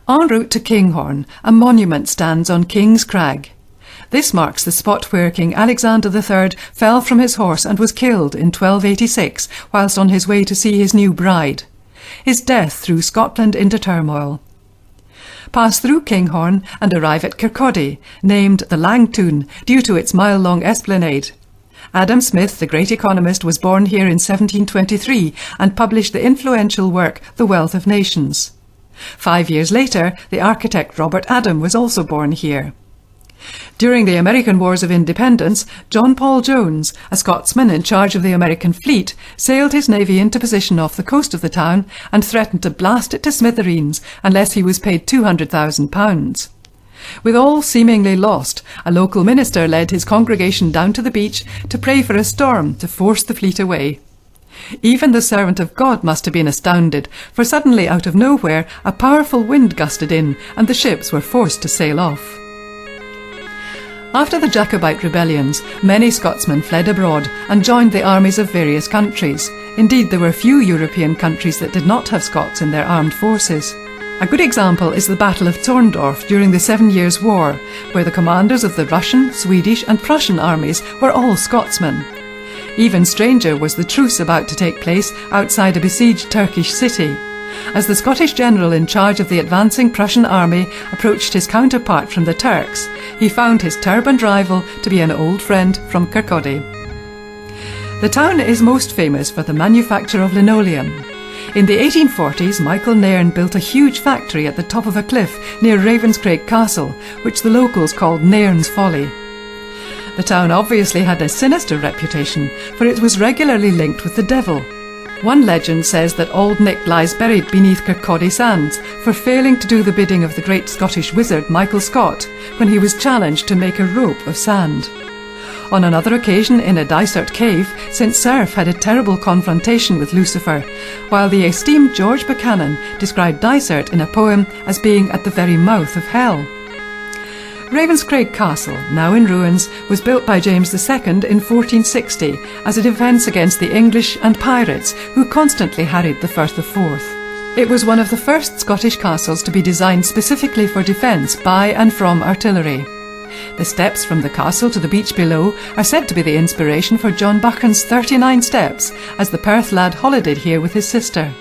En route to Kinghorn, a monument stands on King's Crag. This marks the spot where King Alexander III fell from his horse and was killed in 1286 whilst on his way to see his new bride. His death threw Scotland into turmoil. Pass through Kinghorn and arrive at Kirkcaldy, named the Langtoon due to its mile-long esplanade. Adam Smith, the great economist, was born here in 1723 and published the influential work The Wealth of Nations. 5 years later, the architect Robert Adam was also born here. During the American Wars of Independence, John Paul Jones, a Scotsman in charge of the American fleet, sailed his navy into position off the coast of the town and threatened to blast it to smithereens unless he was paid £200,000. With all seemingly lost, a local minister led his congregation down to the beach to pray for a storm to force the fleet away. Even the servant of God must have been astounded, for suddenly out of nowhere a powerful wind gusted in and the ships were forced to sail off. After the Jacobite rebellions, many Scotsmen fled abroad and joined the armies of various countries. Indeed, there were few European countries that did not have Scots in their armed forces. A good example is the Battle of Zorndorf during the 7 Years' War, where the commanders of the Russian, Swedish and Prussian armies were all Scotsmen. Even stranger was the truce about to take place outside a besieged Turkish city. As the Scottish general in charge of the advancing Prussian army approached his counterpart from the Turks, he found his turbaned rival to be an old friend from Kirkcaldy. The town is most famous for the manufacture of linoleum. In the 1840s, Michael Nairn built a huge factory at the top of a cliff near Ravenscraig Castle, which the locals called Nairn's Folly. The town obviously had a sinister reputation, for it was regularly linked with the devil. One legend says that Old Nick lies buried beneath Kirkcaldy sands for failing to do the bidding of the great Scottish wizard Michael Scott when he was challenged to make a rope of sand. On another occasion, in a Dysart cave, St Cerf had a terrible confrontation with Lucifer, while the esteemed George Buchanan described Dysart in a poem as being at the very mouth of hell. Ravenscraig Castle, now in ruins, was built by James II in 1460 as a defence against the English and pirates who constantly harried the Firth of Forth. It was one of the first Scottish castles to be designed specifically for defence by and from artillery. The steps from the castle to the beach below are said to be the inspiration for John Buchan's 39 Steps, as the Perth lad holidayed here with his sister.